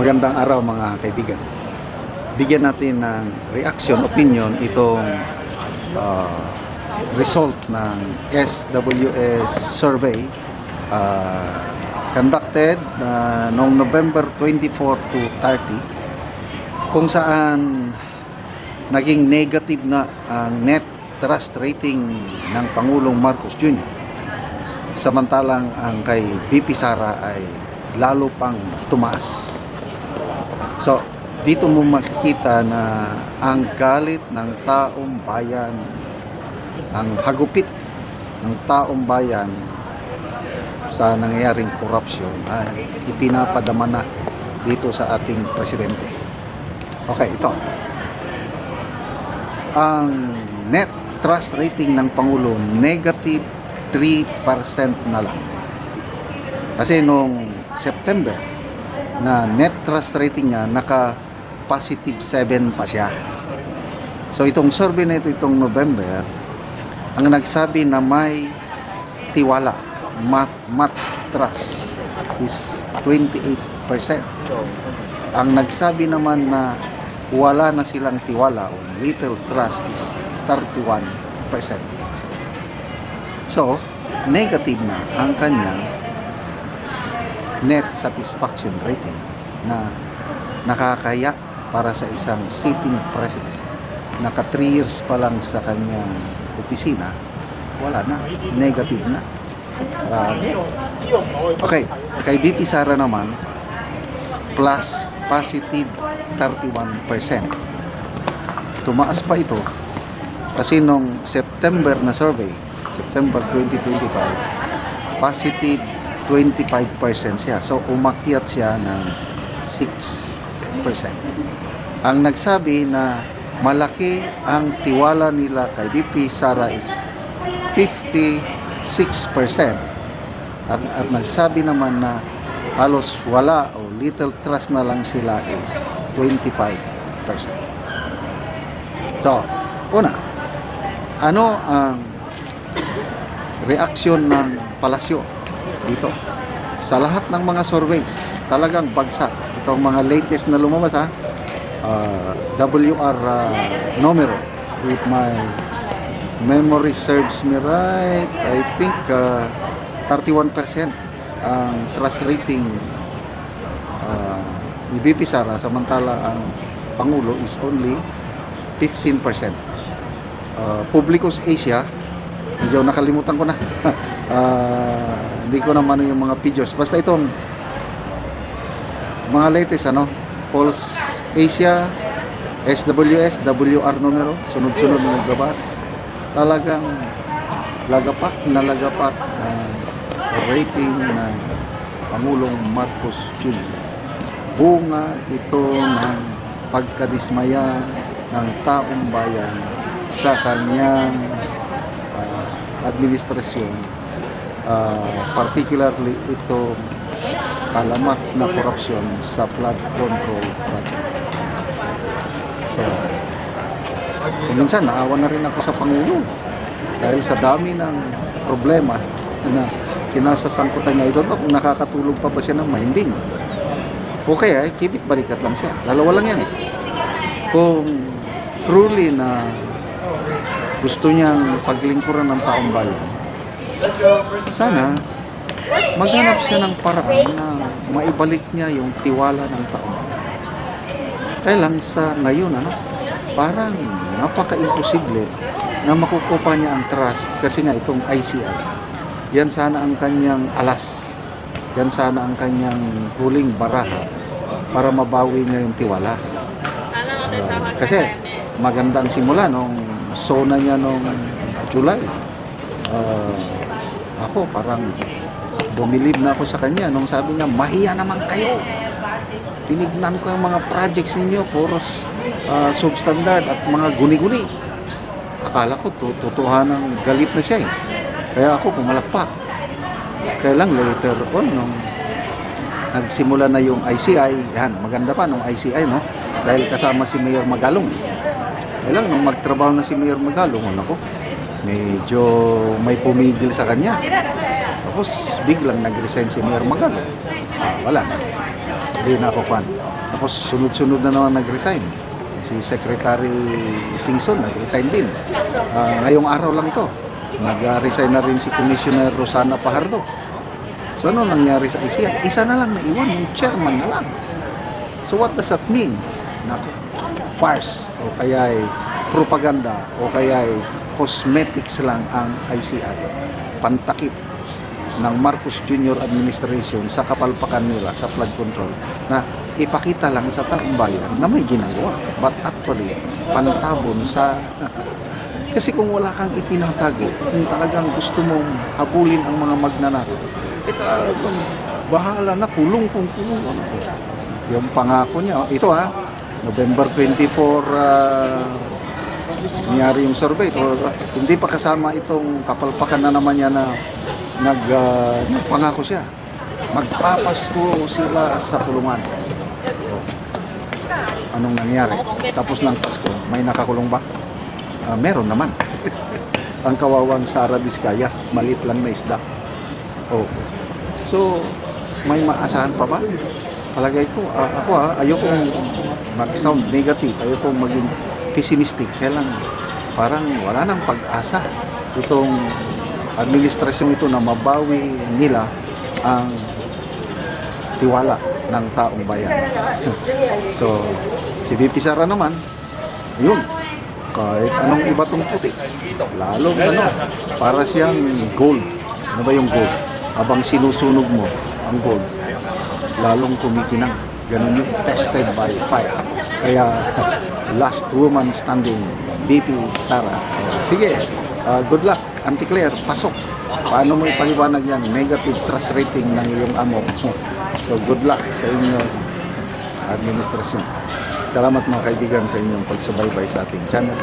Magandang araw mga kaibigan. Bigyan natin ng reaction, opinion itong result ng SWS survey conducted noong November 24 to 30, kung saan naging negative na ang net trust rating ng Pangulong Marcos Jr. Samantalang ang kay VP Sara ay lalo pang tumaas. So, dito mo makikita na ang galit ng taong bayan, ang hagupit ng taong bayan sa nangyayaring korupsyon ay ipinapadama na dito sa ating presidente. Okay, ito. Ang net trust rating ng Pangulo, negative 3% na lang. Kasi noong September, na net trust rating niya, naka-positive 7 pa siya. So itong survey na ito, itong November, ang nagsabi na may tiwala, much trust, is 28%. Ang nagsabi naman na wala na silang tiwala o little trust is 31%. So, negative na ang kanyang net satisfaction rating na nakakaya para sa isang sitting president. Naka 3 years pa lang sa kanyang opisina, wala na, negative na. Okay, kay VP Sara naman, plus positive 31%. Tumaas pa ito kasi nung September na survey, September 2025, positive 25% siya. So, umakyat siya ng 6%. Ang nagsabi na malaki ang tiwala nila kay VP Sara is 56%. At nagsabi naman na halos wala o little trust na lang sila is 25%. So, una, ano ang reaksyon ng palasyo dito? Sa lahat ng mga surveys, talagang bagsak. Itong mga latest na lumabas, WR numero, if my memory serves me right, I think 31% ang trust rating ni VP Sara, samantala ang Pangulo is only 15%. Publicus Asia, medyo nakalimutan ko na. Hindi ko naman yung mga figures. Basta itong mga latest, Pulse Asia, SWS, WR numero, sunod-sunod na naglabas. Talagang lagapak na lagapak rating ng Pangulong Marcos Jr. Bunga ito ng pagkadismaya ng taong bayan sa kanyang administrasyon, particularly ito talamak na korupsyon sa flood control project. So minsan naawa na rin ako sa Pangulo dahil sa dami ng problema na kinasasangkutan niya ito. Kung nakakatulog pa ba siya ng mahinding, okay, kibit balikat lang siya. Dalawa lang yan eh. Kung truly na gusto niyang paglingkuran ng taong bayan, sana maghanap siya ng paraan na maibalik niya yung tiwala ng taong bayan. Kaya lang sa ngayon, parang napaka-imposible na makukupa niya ang trust kasi nga itong ICI. Yan sana ang kanyang alas. Yan sana ang kanyang huling baraha para mabawi niya yung tiwala. Kasi magandang simula nung sona niya nung July. Ako parang bumilib na ako sa kanya nung sabi niya, mahiya naman kayo. Tinignan ko yung mga projects ninyo, puros substandard at mga guni-guni. Akala ko totohanan galit na siya eh. Kaya ako pumalakpak. Kaya lang later on, nung nagsimula na yung ICI, yan, maganda pa nung ICI, dahil kasama si Mayor Magalong. Kaya lang, nung magtrabaho na si Mayor Magalong, medyo may pumigil sa kanya. Tapos biglang nag-resign si Mayor Magalong. Wala na. Hindi na ako fan. Tapos sunod-sunod na naman nag-resign. Si Secretary Singson nag-resign din. Ngayong araw lang ito, nag-resign na rin si Commissioner Rosana Pajardo. So ano nangyari sa ICI? Isa na lang naiwan, yung chairman na lang. So what does that mean? Na farce o kaya ay propaganda o kaya ay cosmetics lang ang ICI. Pantakip ng Marcos Jr. administration sa kapalpakan nila sa flood control na ipakita lang sa taong bayan na may ginagawa. But actually, pantabon sa... Kasi kung wala kang itinatago, kung talagang gusto mong habulin ang mga magnanakaw, ito, bahala na, kulong kung kulong. Yung pangako niya, ito November 24, nangyari yung survey. Hindi pa kasama itong kapalpakan na naman niya na nagpangako siya. Magpapasko sila sa kulungan. Anong nangyari? Tapos ng Pasko, may nakakulong ba? Meron naman. Ang kawawang Sara Diskaya, maliit lang na isda. So, may maasahan pa ba? Palagay ko, ayokong mag-sound negative, ayokong maging pessimistic. Kaya lang, parang wala nang pag-asa itong administrasyon ito na mabawi nila ang tiwala ng taong bayan. So, si VP Sara naman, yun, kahit anong iba tong puti, lalong para siyang gold. Ano ba yung gold? Habang sinusunog mo ang gold, lalong kumikinang. Ganun yung tested by fire. Kaya, last woman standing, VP Sara. Sige, good luck, Auntie Claire, pasok. Paano mo ipaliwanag yan? Negative trust rating ng iyong amo. So, good luck sa inyong administrasyon. Salamat mga kaibigan sa inyong pagsubaybay sa ating channel.